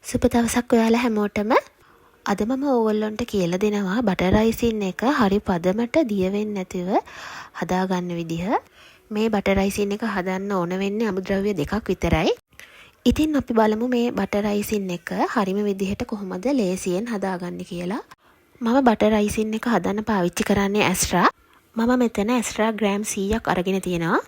සුබ දවසක් ඔයාලා හැමෝටම. අද මම ඕගොල්ලන්ට කියලා දෙනවා බටර් රයිසින් එක හරි පදමට දිය වෙන්නේ නැතිව හදාගන්න විදිහ. මේ බටර් රයිසින් එක හදන්න ඕන වෙන්නේ අමුද්‍රව්‍ය දෙකක් විතරයි. ඉතින් අපි බලමු මේ බටර් රයිසින් එක හරිම විදිහට කොහොමද ලේසියෙන් හදාගන්නේ කියලා. මම බටර් රයිසින් එක හදන්න පාවිච්චි කරන්නේ ඇස්ට්‍රා. මම මෙතන ඇස්ට්‍රා ග්‍රෑම් 100ක් අරගෙන තියෙනවා.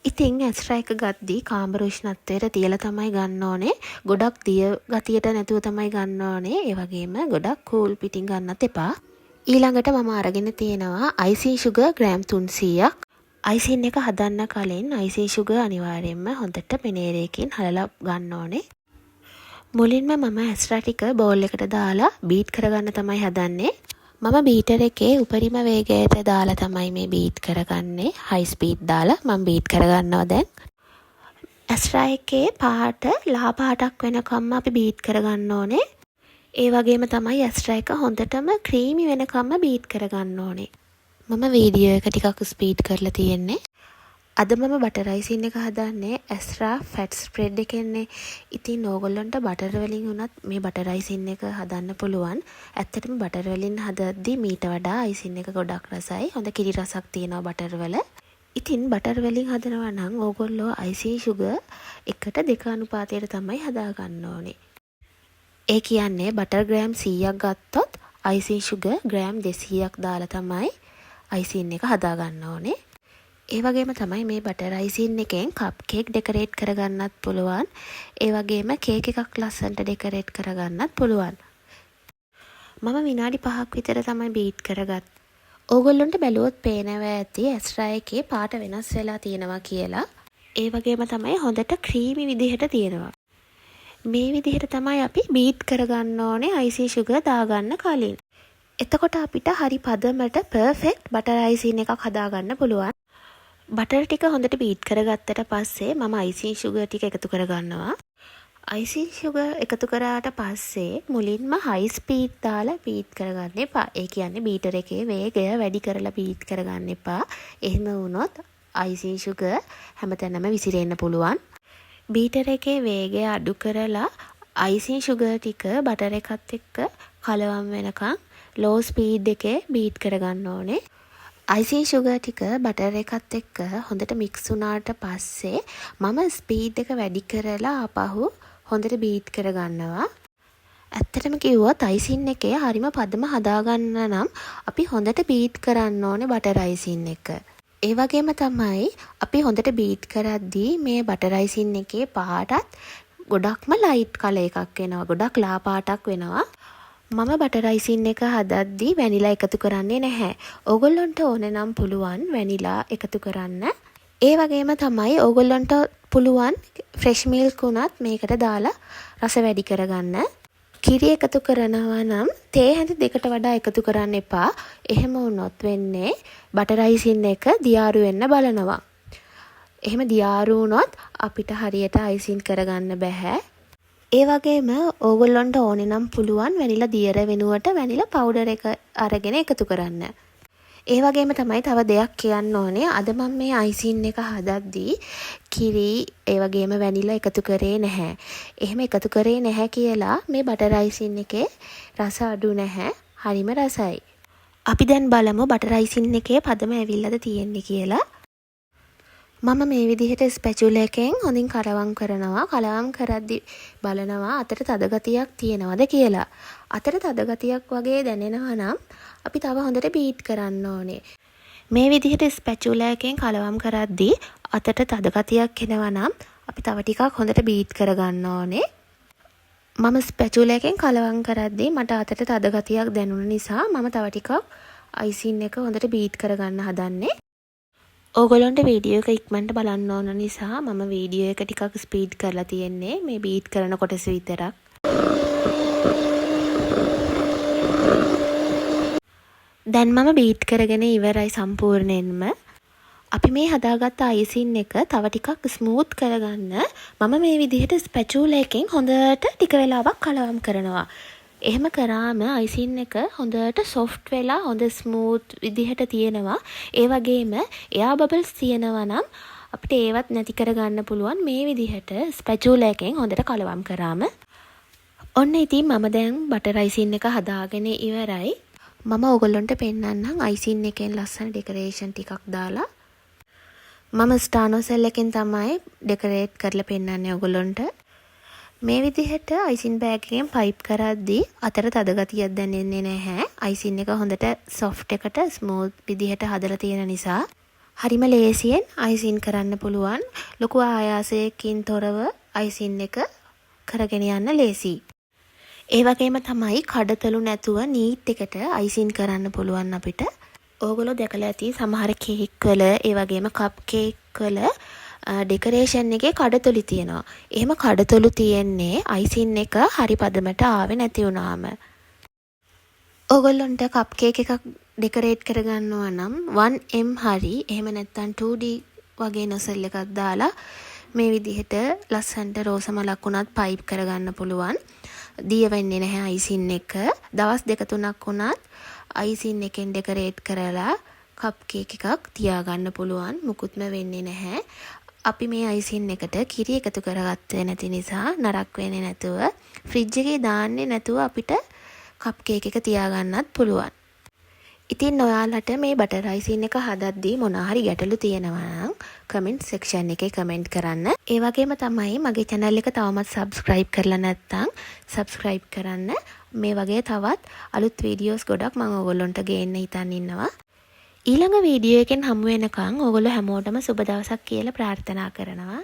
ඉතින් ඇස්ට්‍රා එක ගද්දී කාමර උෂ්ණත්වයට තියලා තමයි ගන්න ඕනේ. ගොඩක් දිය ගතියට නැතුව තමයි ගන්න ඕනේ. ඒ වගේම ගොඩක් කූල් පිටින් ගන්නත් එපා. ඊළඟට මම අරගෙන තියෙනවා icing sugar ග්‍රෑම් 300ක්. icing එක හදන්න කලින් icing sugar අනිවාර්යයෙන්ම හොඳට පෙනේරයකින් හලලා ගන්න ඕනේ. මුලින්ම මම ඇස්ට්‍රා ටික බෝල් එකට දාලා බීට් කරගන්න තමයි හදන්නේ. මම බීටර් එකේ උපරිම වේගයට දාලා තමයි මේ බීට් කරගන්නේ. හයි ස්පීඩ් දාලා මම බීට් කරගන්නවා දැන්. ඇස්ට්‍රා එකේ පාට ලා පාටක් වෙනකම්ම අපි බීට් කරගන්න ඕනේ. ඒ වගේම තමයි ඇස්ට්‍රා එක හොඳටම ක්‍රීමි වෙනකම්ම බීට් කරගන්න ඕනේ. මම වීඩියෝ එක ටිකක් ස්පීඩ් කරලා තියෙන්නේ. අද මම බටර් රයිසින් එක හදන්නේ ඇස්ට්‍රා ෆැට් ස්ප්‍රෙඩ් එකෙන්නේ. ඉතින් ඕගොල්ලන්ට බටර් වලින් උනත් මේ බටර් රයිසින් එක හදන්න පුළුවන්. ඇත්තටම බටර් වලින් හදද්දී මීට වඩා අයිසින් එක ගොඩක් රසයි. හොඳ කිරි රසක් තියෙනවා බටර් වල. ඉතින් බටර් වලින් හදනවා නම් ඕගොල්ලෝ icing sugar 1:2 අනුපාතයට තමයි හදාගන්න ඕනේ. ඒ කියන්නේ බටර් ග්‍රෑම් 100ක් ගත්තොත් icing sugar ග්‍රෑම් 200ක් දාලා තමයි icing එක හදාගන්න ඕනේ. ඒ වගේම තමයි මේ බටර් රයිසින් එකෙන් කප් කේක් ඩෙකරේට් කරගන්නත් පුළුවන්. ඒ වගේම කේක් එකක් ලස්සනට ඩෙකරේට් කරගන්නත් පුළුවන්. මම විනාඩි 5ක් විතර තමයි බීට් කරගත්. ඕගොල්ලන්ට බැලුවොත් පේනවා ඇති ඇස්ට්‍රා එකේ පාට වෙනස් වෙලා තියෙනවා කියලා. ඒ වගේම තමයි හොඳට ක්‍රීමි විදිහට තියෙනවා. මේ විදිහට තමයි අපි බීට් කරගන්න ඕනේ icing sugar දාගන්න කලින්. එතකොට අපිට හරි පදමට පර්ෆෙක්ට් බටර් රයිසින් එකක් හදාගන්න පුළුවන්. බටර් ටික හොඳට බීට් කරගත්තට පස්සේ මම icing sugar ටික එකතු කරගන්නවා. icing sugar එකතු කරාට පස්සේ මුලින්ම high speed දාලා බීට් කරගන්න එපා. ඒ කියන්නේ බීටර් එකේ වේගය වැඩි කරලා බීට් කරගන්න එපා. එහෙම වුණොත් icing sugar හැමතැනම විසිරෙන්න පුළුවන්. බීටර් එකේ වේගය අඩු කරලා icing sugar ටික බටර් එකත් එක්ක කලවම් වෙනකන් low speed එකේ බීට් කරගන්න ඕනේ. icing sugar ටික බටර් එකත් එක්ක හොඳට මික්ස් වුණාට පස්සේ මම ස්පීඩ් එක වැඩි කරලා ආපහු හොඳට බීට් කරගන්නවා. ඇත්තටම කිව්වොත් icing එකේ හරිම පදම හදාගන්න නම් අපි හොඳට බීට් කරන්න ඕනේ බටර් icing එක. ඒ වගේම තමයි අපි හොඳට බීට් කරද්දී මේ බටර් icing එකේ පාටත් ගොඩක්ම ලයිට් කලර් එකක් වෙනවා. ගොඩක් ලා පාටක් වෙනවා. මම බටර් රයිසින් එක හදද්දී වැනිලා එකතු කරන්නේ නැහැ. ඕගොල්ලන්ට ඕන නම් පුළුවන් වැනිලා එකතු කරන්න. ඒ වගේම තමයි ඕගොල්ලන්ට පුළුවන් ෆ්‍රෙෂ් මිල්ක් උනත් මේකට දාලා රස වැඩි කරගන්න. කිරි එකතු කරනවා නම් තේ හැඳි දෙකට වඩා එකතු කරන්න එපා. එහෙම වුණොත් වෙන්නේ බටර් රයිසින් එක දියාරු වෙන්න බලනවා. එහෙම දියාරු වුණොත් අපිට හරියට අයිසින් කරගන්න බෑ. ඒ වගේම ඕගොල්ලන්ට ඕනේ නම් පුළුවන් වැනිලා දියර වෙනුවට වැනිලා පවුඩර් එක අරගෙන එකතු කරන්න. ඒ වගේම තමයි තව දෙයක් කියන්න ඕනේ. අද මම මේ අයිසින් එක හදද්දී කිරි ඒ වගේම වැනිලා එකතු කරේ නැහැ. එහෙම එකතු කරේ නැහැ කියලා මේ බටර් අයිසින් එකේ රස අඩු නැහැ. හරිම රසයි. අපි දැන් බලමු බටර් අයිසින් එකේ පදම ඇවිල්ලාද තියෙන්නේ කියලා. මම මේ විදිහට ස්පැචුලා එකෙන් හොඳින් කලවම් කරනවා. කලවම් කරද්දි බලනවා අතට තද ගතියක් තියෙනවද කියලා. අතට තද ගතියක් වගේ දැනෙනවා නම් අපි තව හොඳට බීට් කරන්න ඕනේ. මේ විදිහට ස්පැචුලා එකෙන් කලවම් කරද්දි අතට තද ගතියක් එනවා නම් අපි තව ටිකක් හොඳට බීට් කරගන්න ඕනේ. මම ස්පැචුලා එකෙන් කලවම් කරද්දි මට අතට තද ගතියක් දැනුන නිසා මම තව ටිකක් අයිසින් එක හොඳට බීට් කරගන්න හදන්නේ. ඕගොල්ලන්ට වීඩියෝ එක ඉක්මනට බලන්න ඕන නිසා මම වීඩියෝ එක ටිකක් ස්පීඩ් කරලා තියෙන්නේ මේ බීට් කරන කොටස විතරක්. දැන් මම බීට් කරගෙන ඉවරයි සම්පූර්ණයෙන්ම. අපි මේ හදාගත්ත අයිසින් එක තව ටිකක් ස්මූත් කරගන්න මම මේ විදිහට ස්පැචුලා එකෙන් හොඳට ටික වෙලාවක් කලවම් කරනවා. එහෙම කරාම අයිසින් එක හොඳට සොෆ්ට් වෙලා හොඳ ස්මූත් විදිහට තියෙනවා. ඒ වගේම එයා බබල්ස් තියෙනවා නම් අපිට ඒවත් නැති කරගන්න පුළුවන් මේ විදිහට ස්පැචුලා එකෙන් හොඳට කලවම් කරාම. ඔන්න ඉතින් මම දැන් බටර් අයිසින් එක හදාගෙන ඉවරයි. මම ඔයගොල්ලන්ට පෙන්නන්නම් අයිසින් එකෙන් ලස්සන ඩෙකරේෂන් ටිකක් දාලා. මම ස්ටානෝසෙල් එකෙන් තමයි ඩෙකරේට් කරලා පෙන්නන්නේ ඔයගොල්ලන්ට. මේ විදිහට අයිසින් බෑග් එකෙන් පයිප් කරද්දී අතර තද ගතියක් දැනෙන්නේ නැහැ. අයිසින් එක හොඳට සොෆ්ට් එකට ස්මූත් විදිහට හදලා තියෙන නිසා හරිම ලේසියෙන් අයිසින් කරන්න පුළුවන්. ලොකු ආයාසයකින් තොරව අයිසින් එක කරගෙන යන්න ලේසියි. ඒ වගේම තමයි කඩතොලු නැතුව නීට් එකට අයිසින් කරන්න පුළුවන් අපිට. ඕගොල්ලෝ දැකලා ඇති සමහර කේක් වල ඒ වගේම කප් කේක් වල ඩෙකරේෂන් එකේ කඩතොලු තියෙනවා. එහෙම කඩතොලු තියෙන්නේ අයිසින් එක හරි පදමට ආවේ නැති වුණාම. ඕගොල්ලන්ට කප් කේක් එකක් ඩෙකරේට් කරගන්නවා නම් 1M හරි එහෙම නැත්නම් 2D වගේ නොසල් එකක් දාලා මේ විදිහට ලස්සනට රෝස මලක් උනත් පයිප් කරගන්න පුළුවන්. දිය වෙන්නේ නැහැ අයිසින් එක. දවස් 2-3ක් උනත් අයිසින් එකෙන් ඩෙකරේට් කරලා කප් කේක් එකක් තියාගන්න පුළුවන්. මුකුත්ම වෙන්නේ නැහැ. අපි මේ අයිසින් එකට කිරි එකතු කරගත්තේ නැති නිසා නරක් වෙන්නේ නැතුව ෆ්‍රිජ් එකේ දාන්නේ නැතුව අපිට කප් කේක් එක තියාගන්නත් පුළුවන්. ඉතින් ඔයාලට මේ බටර් අයිසින් එක හදද්දී මොනවා හරි ගැටලු තියෙනවා නම් කමෙන්ට් සෙක්ෂන් එකේ කමෙන්ට් කරන්න. ඒ වගේම තමයි මගේ channel එක තවමත් subscribe කරලා නැත්නම් subscribe කරන්න. මේ වගේ තවත් අලුත් වීඩියෝස් ගොඩක් මම ඔයගොල්ලන්ට ගේන්න හිතන් ඉන්නවා. ඊළඟ වීඩියෝ එකෙන් හමු වෙනකන් ඔයගොල්ලෝ හැමෝටම සුබ දවසක් කියලා ප්‍රාර්ථනා කරනවා.